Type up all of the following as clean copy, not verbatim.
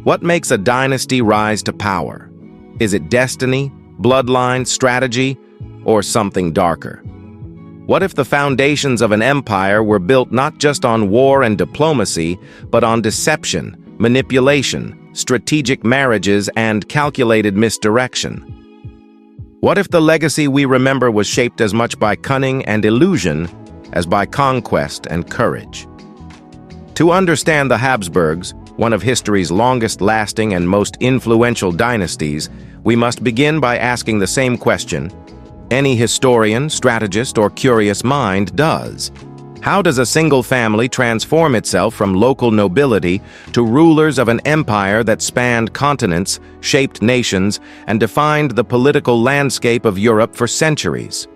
What makes a dynasty rise to power? Is it destiny, bloodline, strategy, or something darker? What if the foundations of an empire were built not just on war and diplomacy, but on deception, manipulation, strategic marriages, and calculated misdirection? What if the legacy we remember was shaped as much by cunning and illusion as by conquest and courage? To understand the Habsburgs, one of history's longest-lasting and most influential dynasties, we must begin by asking the same question any historian, strategist, or curious mind does. How does a single family transform itself from local nobility to rulers of an empire that spanned continents, shaped nations, and defined the political landscape of Europe for centuries?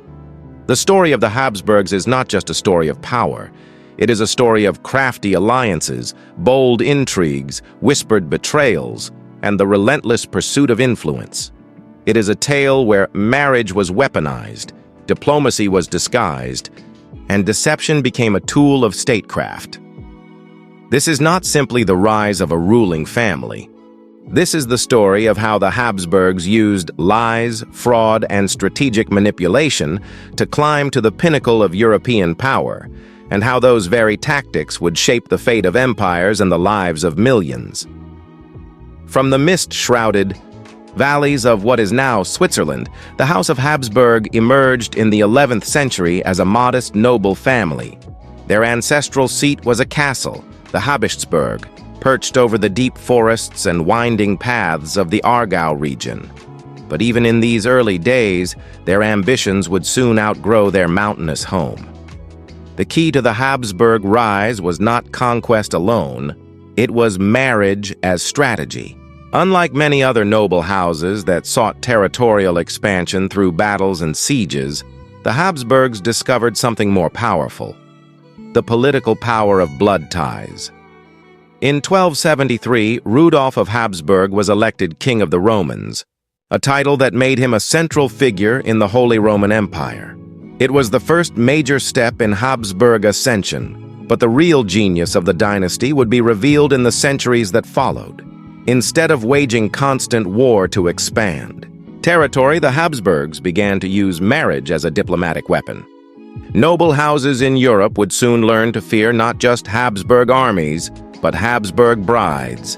The story of the Habsburgs is not just a story of power. It is a story of crafty alliances, bold intrigues, whispered betrayals, and the relentless pursuit of influence. It is a tale where marriage was weaponized, diplomacy was disguised, and deception became a tool of statecraft. This is not simply the rise of a ruling family. This is the story of how the Habsburgs used lies, fraud, and strategic manipulation to climb to the pinnacle of European power, and how those very tactics would shape the fate of empires and the lives of millions. From the mist-shrouded valleys of what is now Switzerland, the House of Habsburg emerged in the 11th century as a modest noble family. Their ancestral seat was a castle, the Habsburg, perched over the deep forests and winding paths of the Aargau region. But even in these early days, their ambitions would soon outgrow their mountainous home. The key to the Habsburg rise was not conquest alone, it was marriage as strategy. Unlike many other noble houses that sought territorial expansion through battles and sieges, the Habsburgs discovered something more powerful: the political power of blood ties. In 1273, Rudolf of Habsburg was elected King of the Romans, a title that made him a central figure in the Holy Roman Empire. It was the first major step in Habsburg ascension, but the real genius of the dynasty would be revealed in the centuries that followed. Instead of waging constant war to expand territory, the Habsburgs began to use marriage as a diplomatic weapon. Noble houses in Europe would soon learn to fear not just Habsburg armies, but Habsburg brides.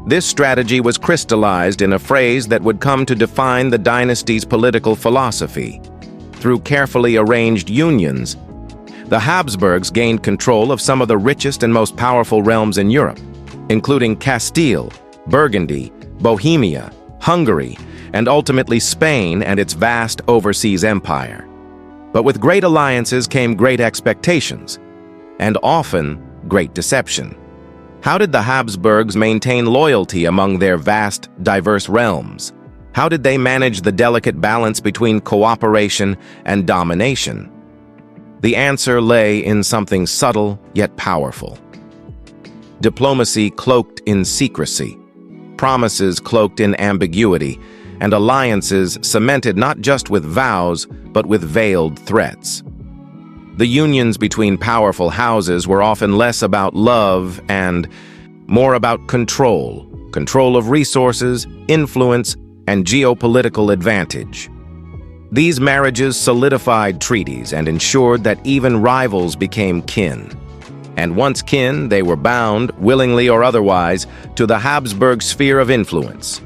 This strategy was crystallized in a phrase that would come to define the dynasty's political philosophy. Through carefully arranged unions, the Habsburgs gained control of some of the richest and most powerful realms in Europe, including Castile, Burgundy, Bohemia, Hungary, and ultimately Spain and its vast overseas empire. But with great alliances came great expectations, and often great deception. How did the Habsburgs maintain loyalty among their vast, diverse realms? How did they manage the delicate balance between cooperation and domination? The answer lay in something subtle yet powerful. Diplomacy cloaked in secrecy, promises cloaked in ambiguity, and alliances cemented not just with vows, but with veiled threats. The unions between powerful houses were often less about love and more about control of resources, influence, and geopolitical advantage. These marriages solidified treaties and ensured that even rivals became kin. And once kin, they were bound, willingly or otherwise, to the Habsburg sphere of influence.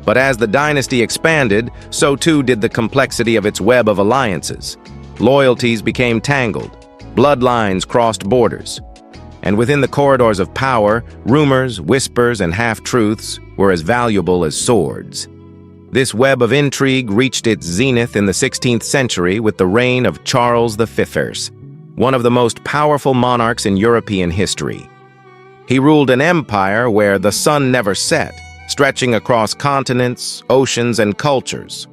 But as the dynasty expanded, so too did the complexity of its web of alliances. Loyalties became tangled, bloodlines crossed borders, and within the corridors of power, rumors, whispers, and half-truths were as valuable as swords. This web of intrigue reached its zenith in the 16th century with the reign of Charles V, one of the most powerful monarchs in European history. He ruled an empire where the sun never set, stretching across continents, oceans, and cultures.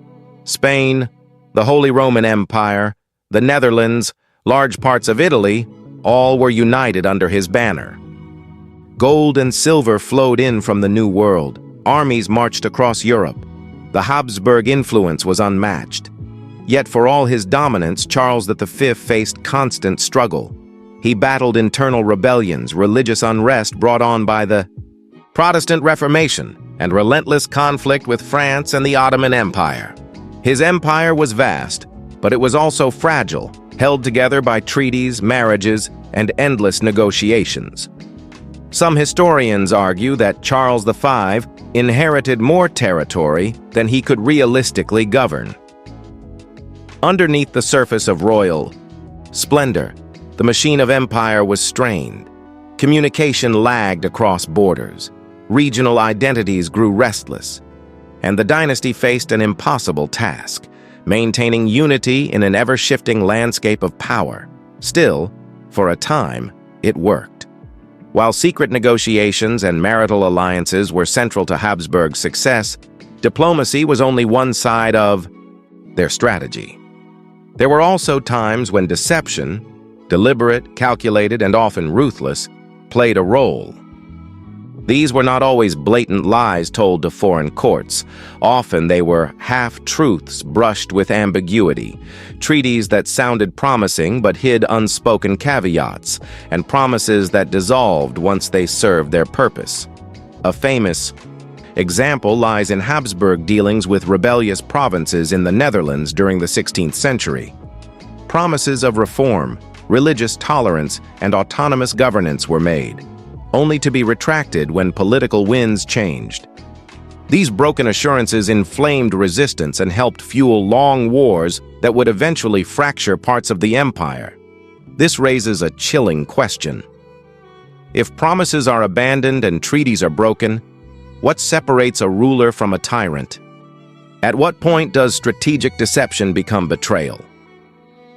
Spain, the Holy Roman Empire, the Netherlands, large parts of Italy, all were united under his banner. Gold and silver flowed in from the New World. Armies marched across Europe. The Habsburg influence was unmatched. Yet for all his dominance, Charles V faced constant struggle. He battled internal rebellions, religious unrest brought on by the Protestant Reformation, and relentless conflict with France and the Ottoman Empire. His empire was vast, but it was also fragile, held together by treaties, marriages, and endless negotiations. Some historians argue that Charles V inherited more territory than he could realistically govern. Underneath the surface of royal splendor, the machine of empire was strained. Communication lagged across borders. Regional identities grew restless, and the dynasty faced an impossible task, maintaining unity in an ever-shifting landscape of power. Still, for a time, it worked. While secret negotiations and marital alliances were central to Habsburg's success, diplomacy was only one side of their strategy. There were also times when deception, deliberate, calculated, and often ruthless, played a role. These were not always blatant lies told to foreign courts. Often they were half-truths brushed with ambiguity, treaties that sounded promising but hid unspoken caveats, and promises that dissolved once they served their purpose. A famous example lies in Habsburg dealings with rebellious provinces in the Netherlands during the 16th century. Promises of reform, religious tolerance, and autonomous governance were made, only to be retracted when political winds changed. These broken assurances inflamed resistance and helped fuel long wars that would eventually fracture parts of the empire. This raises a chilling question. If promises are abandoned and treaties are broken, what separates a ruler from a tyrant? At what point does strategic deception become betrayal?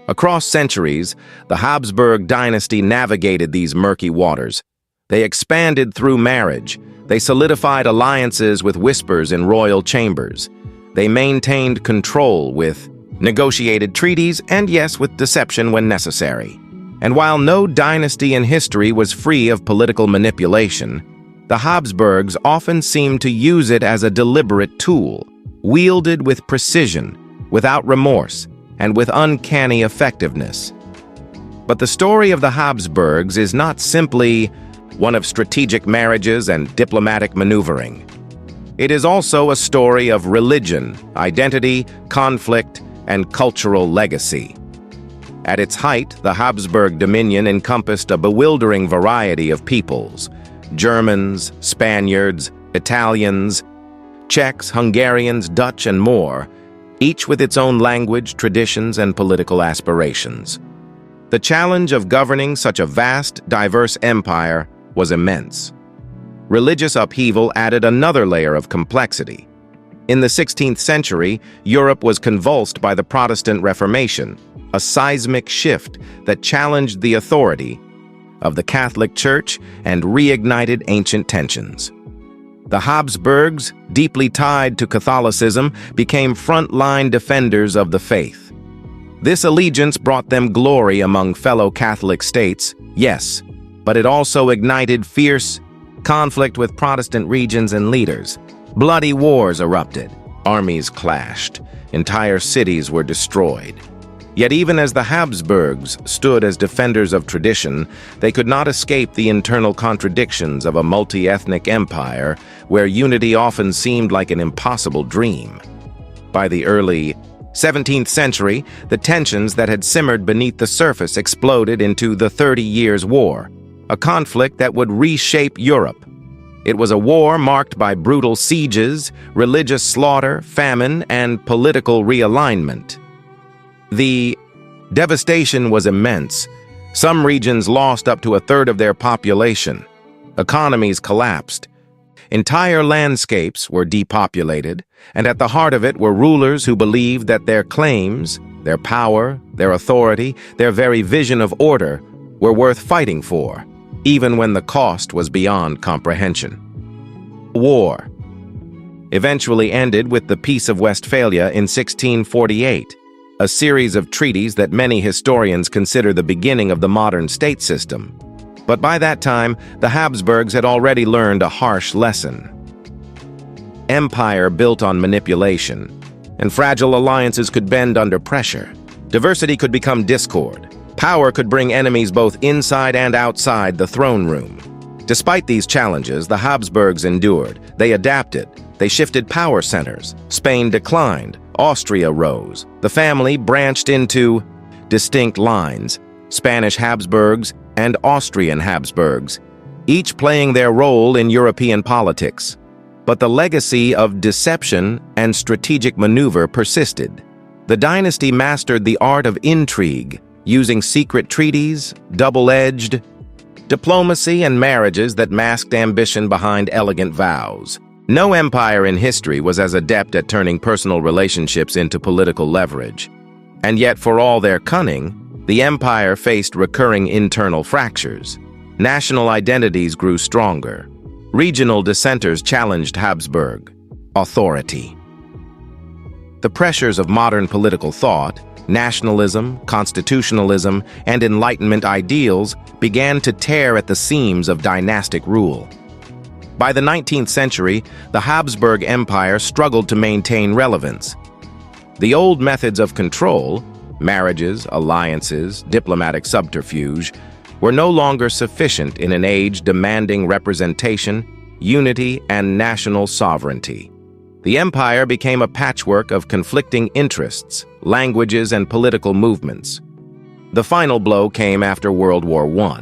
Across centuries, the Habsburg dynasty navigated these murky waters. They expanded through marriage. They solidified alliances with whispers in royal chambers. They maintained control with negotiated treaties and, yes, with deception when necessary. And while no dynasty in history was free of political manipulation, the Habsburgs often seemed to use it as a deliberate tool, wielded with precision, without remorse, and with uncanny effectiveness. But the story of the Habsburgs is not simply one of strategic marriages and diplomatic maneuvering. It is also a story of religion, identity, conflict, and cultural legacy. At its height, the Habsburg dominion encompassed a bewildering variety of peoples: Germans, Spaniards, Italians, Czechs, Hungarians, Dutch, and more, each with its own language, traditions, and political aspirations. The challenge of governing such a vast, diverse empire was immense. Religious upheaval added another layer of complexity. In the 16th century, Europe was convulsed by the Protestant Reformation, a seismic shift that challenged the authority of the Catholic Church and reignited ancient tensions. The Habsburgs, deeply tied to Catholicism, became front-line defenders of the faith. This allegiance brought them glory among fellow Catholic states, yes, but it also ignited fierce conflict with Protestant regions and leaders. Bloody wars erupted, armies clashed, entire cities were destroyed. Yet even as the Habsburgs stood as defenders of tradition, they could not escape the internal contradictions of a multi-ethnic empire where unity often seemed like an impossible dream. By the early 17th century, the tensions that had simmered beneath the surface exploded into the 30 Years' War, a conflict that would reshape Europe. It was a war marked by brutal sieges, religious slaughter, famine, and political realignment. The devastation was immense. Some regions lost up to a third of their population. Economies collapsed. Entire landscapes were depopulated, and at the heart of it were rulers who believed that their claims, their power, their authority, their very vision of order were worth fighting for, even when the cost was beyond comprehension. War eventually ended with the Peace of Westphalia in 1648, a series of treaties that many historians consider the beginning of the modern state system. But by that time, the Habsburgs had already learned a harsh lesson. Empire built on manipulation, and fragile alliances could bend under pressure. Diversity could become discord. Power could bring enemies both inside and outside the throne room. Despite these challenges, the Habsburgs endured. They adapted. They shifted power centers. Spain declined. Austria rose. The family branched into distinct lines: Spanish Habsburgs and Austrian Habsburgs, each playing their role in European politics. But the legacy of deception and strategic maneuver persisted. The dynasty mastered the art of intrigue, using secret treaties, double-edged diplomacy, and marriages that masked ambition behind elegant vows. No empire in history was as adept at turning personal relationships into political leverage. And yet, for all their cunning, the empire faced recurring internal fractures. National identities grew stronger. Regional dissenters challenged Habsburg authority. The pressures of modern political thought, nationalism, constitutionalism, and Enlightenment ideals began to tear at the seams of dynastic rule. By the 19th century, the Habsburg Empire struggled to maintain relevance. The old methods of control, marriages, alliances, diplomatic subterfuge, were no longer sufficient in an age demanding representation, unity, and national sovereignty. The empire became a patchwork of conflicting interests, languages, and political movements. The final blow came after World War I.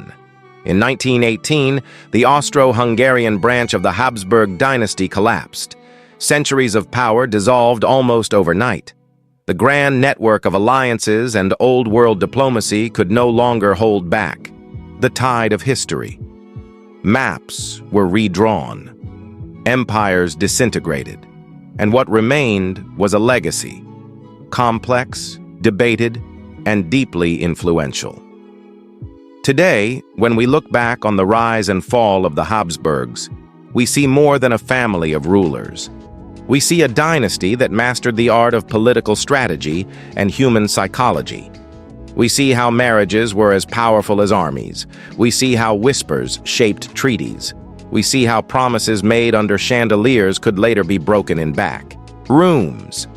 In 1918, the Austro-Hungarian branch of the Habsburg dynasty collapsed. Centuries of power dissolved almost overnight. The grand network of alliances and old-world diplomacy could no longer hold back the tide of history. Maps were redrawn. Empires disintegrated. And what remained was a legacy, complex, debated, and deeply influential. Today, when we look back on the rise and fall of the Habsburgs, we see more than a family of rulers. We see a dynasty that mastered the art of political strategy and human psychology. We see how marriages were as powerful as armies. We see how whispers shaped treaties. We see how promises made under chandeliers could later be broken in back rooms.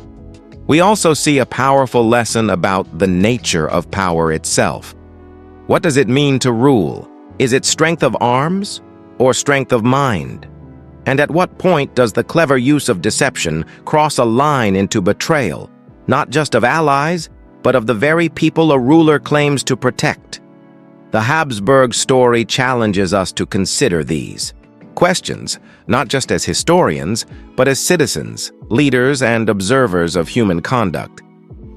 We also see a powerful lesson about the nature of power itself. What does it mean to rule? Is it strength of arms or strength of mind? And at what point does the clever use of deception cross a line into betrayal, not just of allies, but of the very people a ruler claims to protect? The Habsburg story challenges us to consider these questions, not just as historians, but as citizens, leaders, and observers of human conduct.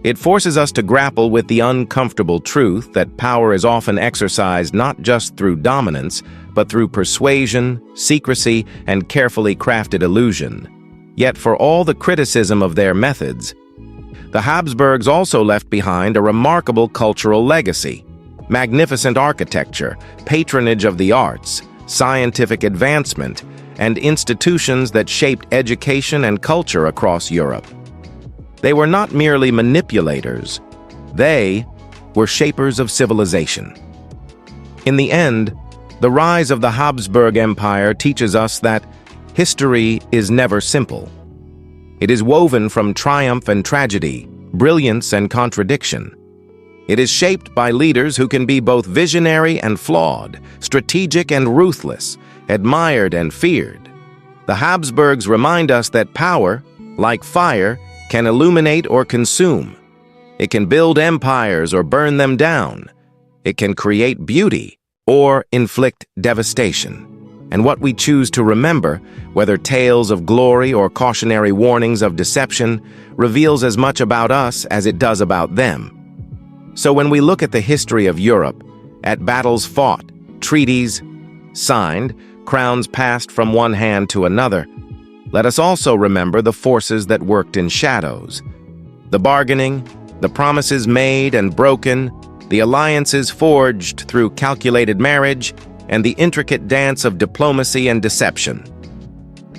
It forces us to grapple with the uncomfortable truth that power is often exercised not just through dominance, but through persuasion, secrecy, and carefully crafted illusion. Yet for all the criticism of their methods, the Habsburgs also left behind a remarkable cultural legacy: magnificent architecture, patronage of the arts, scientific advancement, and institutions that shaped education and culture across Europe. They were not merely manipulators, they were shapers of civilization. In the end, the rise of the Habsburg Empire teaches us that history is never simple. It is woven from triumph and tragedy, brilliance and contradiction. It is shaped by leaders who can be both visionary and flawed, strategic and ruthless, admired and feared. The Habsburgs remind us that power, like fire, can illuminate or consume. It can build empires or burn them down. It can create beauty or inflict devastation. And what we choose to remember, whether tales of glory or cautionary warnings of deception, reveals as much about us as it does about them. So when we look at the history of Europe, at battles fought, treaties signed, crowns passed from one hand to another, let us also remember the forces that worked in shadows. The bargaining, the promises made and broken, the alliances forged through calculated marriage, and the intricate dance of diplomacy and deception.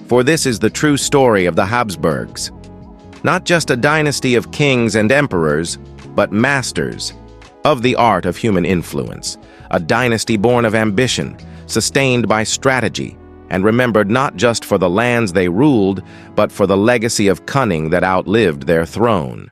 For this is the true story of the Habsburgs. Not just a dynasty of kings and emperors, but masters of the art of human influence. A dynasty born of ambition, sustained by strategy, and remembered not just for the lands they ruled, but for the legacy of cunning that outlived their throne.